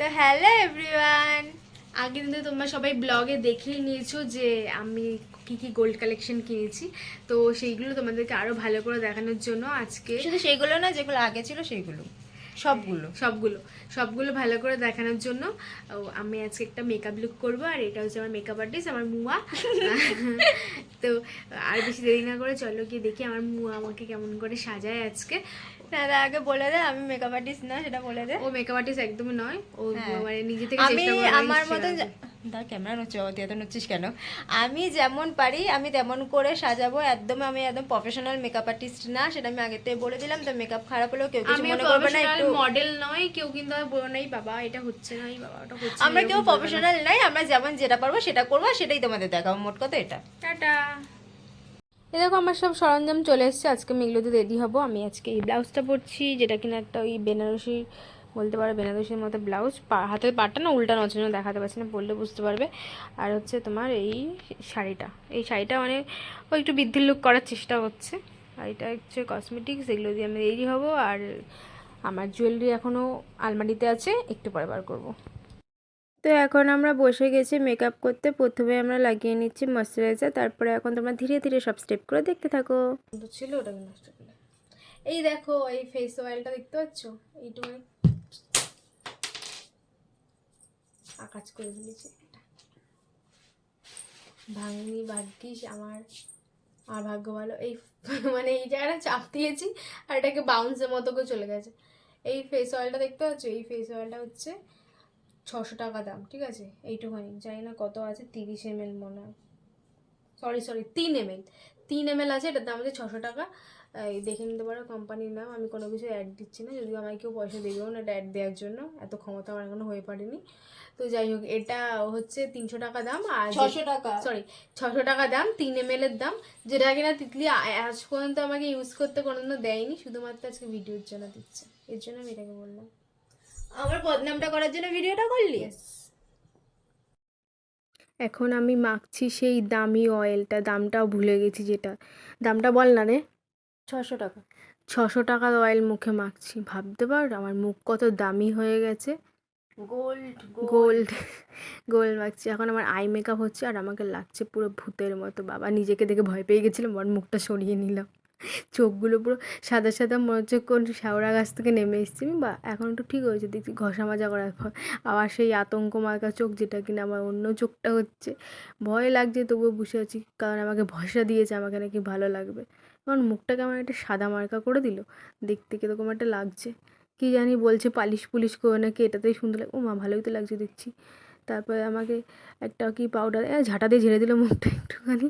তো hello everyone, আগে কিন্তু তোমরা সবাই ব্লগে দেখেই নিয়েছো যে আমি কি কি গোল্ড কালেকশন কিনেছি। তো সেইগুলো তোমাদেরকে আরো ভালো করে দেখানোর জন্য আজকে শুধু সেইগুলো না, যেগুলো আগে ছিল সেইগুলো সবগুলো সবগুলো সবগুলো ভালো করে দেখানোর জন্য আমি আজকে একটা মেকআপ লুক করবো। আর এটা হচ্ছে আমার মেকআপ আর্টিস্ট, আমার মুয়া। তো আর বেশি দেরি না করে চলো গিয়ে দেখি আমার মুয়া আমাকে কেমন করে সাজায় আজকে। দাদা আগে বলে দে আমি মেকআপ আর্টিস্ট না, সেটা বলে দে। ও মেকআপ আর্টিস্ট একদমই নয়, ও হ্যাঁ, মানে নিজে থেকে আমি চেষ্টা করে আমার মতো সেরাবে। দাঁড়া, ক্যামেরা নচ্ছে বাবা, তুই এত নচ্ছিস কেন? আমি যেমন পারি আমি তেমন করে সাজাবো। আমি একদম প্রফেশনাল মেকআপ আর্টিস্ট না, সেটা আমি আগের থেকে বলে দিলাম। তো মেকআপ খারাপ হলেও কেউ কিছু আমিও মনে করবে না প্রফেশনাল একটু। মডেল নয়, কেউ কিন্তু আর বলো নাই বাবা এটা হচ্ছে না, এই বাবা ওটা হচ্ছে না, আমরা কেউ এরকম বলবে না। প্রফেশনাল নাই, আমরা যেমন যেটা পারবো সেটা করবো, সেটাই তোমাদের দেখাবো। মোট কথা এটা। টাটা। এ দেখো আমার সব সরঞ্জাম চলে এসেছে, আজকে আমি এগুলোতে রেডি হব। আমি আজকে এই ব্লাউজটা পরছি, যেটা কিনা একটা ওই বেনারসি বলতে পারো, বেনারসির মতো ব্লাউজ। হাতের পাটটা না উল্টানো হচ্ছে না, দেখাতে পারছি না, বললে বুঝতে পারবে। আর হচ্ছে তোমার এই শাড়িটা, এই শাড়িটা মানে ওই একটু বৃদ্ধির লুক করার চেষ্টা হচ্ছে। আর এটা হচ্ছে কসমেটিক্স, এগুলো দিয়ে আমি রেডি হব। আর আমার জুয়েলারি এখনও আলমারিতে আছে, একটু পরে বার করবো। তো এখন আমরা বসে গেছি মেকআপ করতে। প্রথমে আমরা লাগিয়ে নিচ্ছি ময়শ্চারাইজার, তারপরে এখন তোমরা ধীরে ধীরে সব স্টেপ করে দেখতে থাকো। ছিল ওটাকে নষ্ট করলে। এই দেখো এই ফেস অয়েলটা দেখতে পাচ্ছ, এইটুকু আকাজ করে দিয়েছি। ভাঙনি ভাগ্যিস আমার, আমার ভাগ্য ভালো। এই মানে এই জায়গাটা চাপ দিয়েছি আর এটাকে বাউন্সের মতো করে চলে গেছে। এই ফেস অয়েলটা দেখতে পাচ্ছ, এই ফেস অয়েলটা হচ্ছে 600 টাকা দাম, ঠিক আছে। এইটুখানি জানি না কত আছে, 30 ml মনে হয়, সরি 3 ml, 3 ml আছে, এটার দাম আছে 600 টাকা। এই দেখে নিতে পারো, কোম্পানির নাম। আমি কোনো কিছু অ্যাড দিচ্ছি না, যদিও আমাকে কেউ পয়সা দেবেও না এটা অ্যাড দেওয়ার জন্য, এত ক্ষমতা আমার এখনো হয়ে পারেনি। তো যাই হোক, এটা হচ্ছে 300 টাকা দাম। আর 600 টাকা? সরি 600 টাকা দাম, 3 ml এর দাম, যেটা কিনা তিতলি আজ পর্যন্ত আমাকে ইউজ করতে কোনোদিনও দেয়নি, শুধুমাত্র আজকে ভিডিওর জন্য দিচ্ছে, এর জন্য আমি এটাকে বললাম। আমার বদনামটা করার জন্য ভিডিওটা করলি? এখন আমি মাখছি সেই দামি অয়েলটা, দামটাও ভুলে গেছি, যেটা দামটা বল না রে। 600 টাকা? 600 টাকার অয়েল মুখে মাখছি, ভাবতে পারো আমার মুখ কত দামি হয়ে গেছে। Gold gold gold. গোল্ড মাখছি। এখন আমার আই মেকআপ হচ্ছে আর আমাকে লাগছে পুরো ভূতের মতো। বাবা নিজেকে দেখে ভয় পেয়ে গেছিলাম, আমার মুখটা সরিয়ে নিলাম। চোখগুলো পুরো সাদা সাদা, মনে হচ্ছে কোন শ্যাওড়া গাছ থেকে নেমে এসেছি আমি। বা এখন একটু ঠিক হয়েছে, দেখছি ঘষা মাজা করার পর আবার সেই আতঙ্ক মার্কা চোখ, যেটা কিনা আমার অন্য চোখটা হচ্ছে। ভয় লাগছে তবুও বসে আছি, কারণ আমাকে ভরসা দিয়েছে আমাকে নাকি ভালো লাগবে। কারণ মুখটাকে আমার একটা সাদা মার্কা করে দিল, দেখতে কীরকম একটা লাগছে কি জানি। বলছে পালিশ পুলিশ করে নাকি এটাতেই সুন্দর লাগে। ও মা, ভালোই তো লাগছে দেখছি। তারপরে আমাকে একটা কি পাউডার ঝাঁটা দিয়ে ঝেড়ে দিল মুখটা একটুখানি,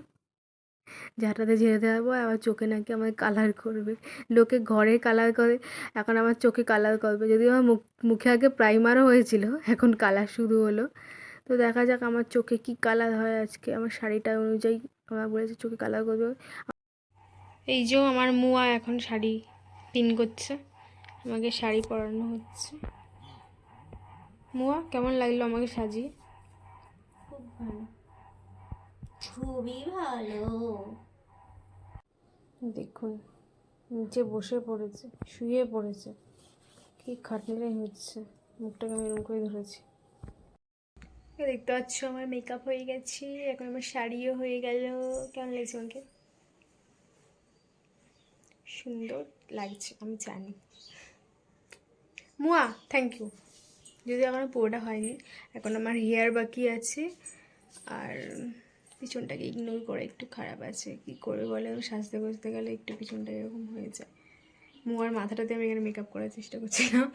ঝাঁটাতে ঝেড়ে দেওয়ার পর আবার চোখে নাকি আমার কালার করবে। লোকে ঘরে কালার করে, এখন আমার চোখে কালার করবে। যদিও আমার মুখে আগে প্রাইমারও হয়েছিল, এখন কালার শুরু হলো। তো দেখা যাক আমার চোখে কি কালার হয় আজকে। আমার শাড়িটা অনুযায়ী আমার বলেছে চোখে কালার করবে। এই যে আমার মুয়া এখন শাড়ি পিন করছে, আমাকে শাড়ি পরানো হচ্ছে। মুয়া কেমন লাগলো আমাকে সাজিয়ে? খুব ভালো, খুবই ভালো। দেখুন নিচে বসে পড়েছে, শুয়ে পড়েছে, কি খাটনি হচ্ছে। মুখটাকে আমি এরকম করে ধরেছি। দেখতে পাচ্ছ আমার মেকআপ হয়ে গেছে, এখন আমার শাড়িও হয়ে গেল। কেমন লাগছে আমাকে? সুন্দর লাগছে আমি জানি। মুয়া থ্যাংক ইউ। যদি এখনো পুরোটা হয়নি, এখন আমার হেয়ার বাকি আছে। আর পিছনটাকে ইগনোর করে একটু খারাপ আছে, কি করে বলে, সাজতে বসতে গেলে একটু পিছনটা এরকম হয়ে যায়। মুয়ার মাথাটাতে আমি এখানে মেকআপ করার চেষ্টা করছিলাম।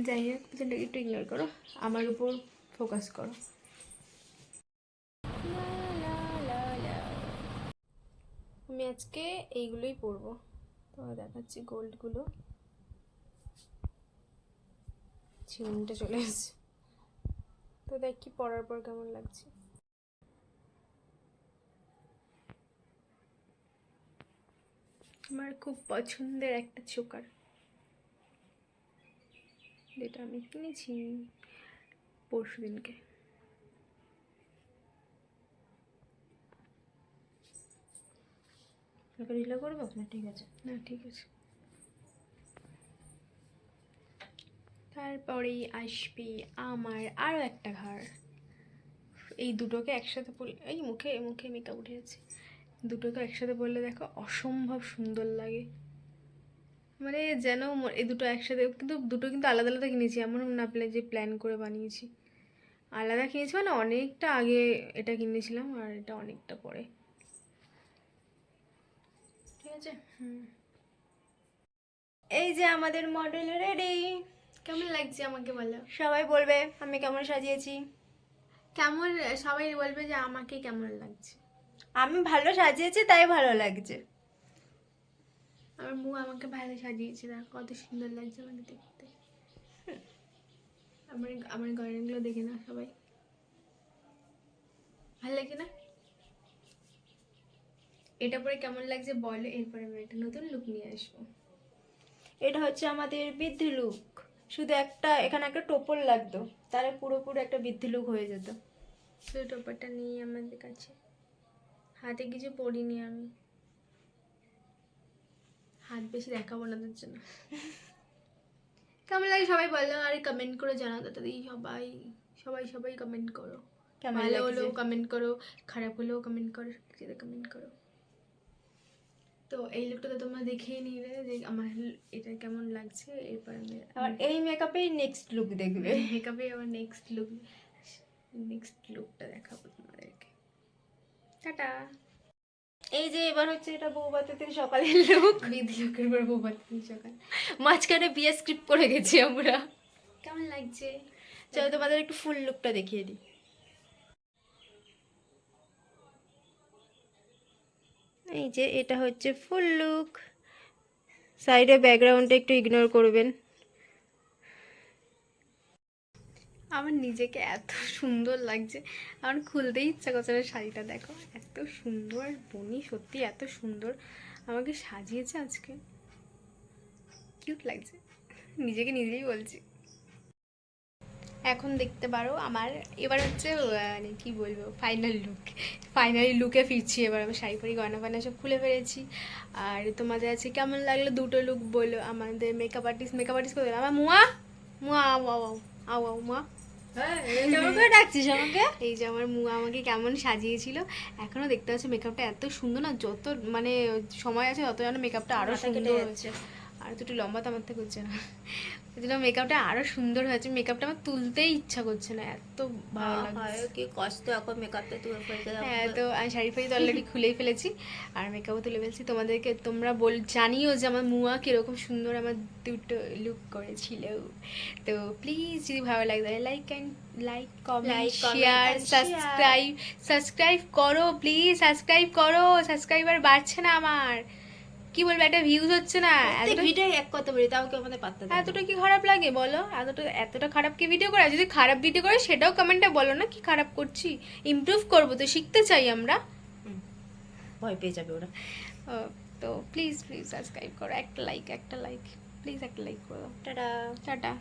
যাই হোক, পিছনটাকে একটু ইগনোর করো, আমার উপর ফোকাস করো। আমি আজকে এইগুলোই পরবো, তোমার দেখাচ্ছি গোল্ডগুলো। ঝিমটা চলে এসেছে, তো দেখি পরার পর কেমন লাগছে। আমার খুব পছন্দের একটা চোকার, যেটা আমি কিনেছি পরশু দিনকে। ঢিলা করবো না? ঠিক আছে। না ঠিক আছে, তারপরেই আসবে আমার আরও একটা ঘর। এই দুটোকে একসাথে পরলে, এই মুখে মুখে মেকআপ উঠে যাচ্ছে, দুটোকে একসাথে পরলে দেখো অসম্ভব সুন্দর লাগে, মানে যেন এই দুটো একসাথে, কিন্তু দুটো কিন্তু আলাদা আলাদা কিনেছি, এমন না যে প্ল্যান করে বানিয়েছি। আলাদা কিনেছি মানে অনেকটা আগে এটা কিনেছিলাম আর এটা অনেকটা পরে। ঠিক আছে। এই যে আমাদের মডেল রেডি। কেমন লাগছে আমাকে বলো? সবাই বলবে আমি কেমন সাজিয়েছি। কেমন, সবাই বলবে যে আমাকে কেমন লাগছে। আমি ভালো সাজিয়েছি তাই ভালো লাগছে। আমার বউ আমাকে ভালো সাজিয়েছে, দেখো কত সুন্দর লাগছে আমাকে দেখতে। আমার আমার গয়নাগুলো দেখে না সবাই, ভালো লাগছে না? এটা পরে কেমন লাগছে বলো, এরপরে আমি একটা নতুন লুক নিয়ে আসবো। এটা হচ্ছে আমাদের বৃদ্ধি লুক, শুধু একটা এখানে একটা টোপর লাগতো, তাহলে পুরোপুরি একটা বৃদ্ধি লুক হয়ে যেত। সেই টোপারটা নিয়ে আমাদের কাছে, হাতে কিছু পরিনি আমি, হাত বেশি দেখাবো না তোর জন্য। কেমন লাগে সবাই বলো, আর কমেন্ট করে জানাও তাড়াতাড়ি সবাই, সবাই সবাই কমেন্ট করো, কেমন ভালো লাগছে? হলেও কমেন্ট করো, খারাপ হলেও কমেন্ট করো, কমেন্ট করো। তো এই লুকটা তো তোমরা দেখেই নিলে যে আমার এটা কেমন লাগছে। এরপর আমি আবার এই মেকআপেই নেক্সট লুক দেখবে। মেকআপে আমার নেক্সট লুকটা দেখাবো তোমাদেরকে। টাটা। এই যে এবার হচ্ছে এটা বৌভাতের দিন সকালের লুক। বিধি লোকের পর বউ সকাল, মাঝখানে বিয়ে স্ক্রিপ্ট করে গেছি আমরা। কেমন লাগছে? চলো তোমাদের একটু ফুল লুকটা দেখিয়ে দিই। এই যে এটা হচ্ছে ফুল লুক, সাইডে ব্যাকগ্রাউন্ডটা একটু ইগনোর করবেন। আমার নিজেকে এত সুন্দর লাগছে, আমার খুলতেই ইচ্ছা করছে না শাড়িটা। দেখো এত সুন্দর, বনি সত্যি এত সুন্দর আমাকে সাজিয়েছে আজকে, কিউট লাগছে, নিজেকে নিজেই বলছি। এখন দেখতে পারো আমার এবার হচ্ছে মানে কি বলবো, ফাইনালি লুকে ফিরছি। এবার আমি শাড়ি ফাড়ি গয়না ফায়না সব খুলে ফেলেছি। আর তোমাদের আছে কেমন লাগলো দুটো লুক বলো। আমাদের মেকআপ আর্টিস্ট করে আমার মুয়া মুয়া আও আও আও আও আও মুয়া, কেমন করে ডাকছিস আমাকে? এই যে আমার মুয়া আমাকে কেমন সাজিয়েছিল। এখনো দেখতে পাচ্ছি মেকআপটা এত সুন্দর না, যত মানে সময় আছে তত যেন মেকআপটা আরো মাথা কেটে সুন্দর যাচ্ছে। হচ্ছে। আর তো একটু লম্বা তো আমার থেকে হচ্ছে না, ওই জন্য মেকআপটা আরো সুন্দর হয়েছে। মেকআপটা আমার তুলতেই ইচ্ছা করছে না, এত ভালো লাগছে। কি কষ্ট এখন মেকআপটা তুলে ফেলতে। হ্যাঁ, তো আমি শাড়ি ফাড়ি তো অলরেডি খুলেই ফেলেছি আর মেকআপও তুলে ফেলছি। তোমাদেরকে তোমরা জানিও যে আমার মুয়া কিরকম সুন্দর আমার দুটো লুক করেছিল। তো প্লিজ যদি ভালো লাগে তাহলে লাইক কমেন্ট শেয়ার সাবস্ক্রাইব করো প্লিজ, সাবস্ক্রাইব করো। সাবস্ক্রাইবার বাড়ছে না আমার, কি বলবো, একটা ভিউজ হচ্ছে না। ভিডিও এক কথা বলি তাও কেউ আমাদের পাত্তা দেয় না। এতটা কি খারাপ লাগে বলো? এতটা খারাপ কি ভিডিও করা? যদি খারাপ ভিডিও করে সেটাও কমেন্টে বলো না কি খারাপ করছি, ইমপ্রুভ করবো তো, শিখতে চাই আমরা। ভয় পেয়ে যাবে ওরা। তো প্লিজ সাবস্ক্রাইব করো, একটা লাইক প্লিজ, একটা লাইক করো। টাটা। টাটা।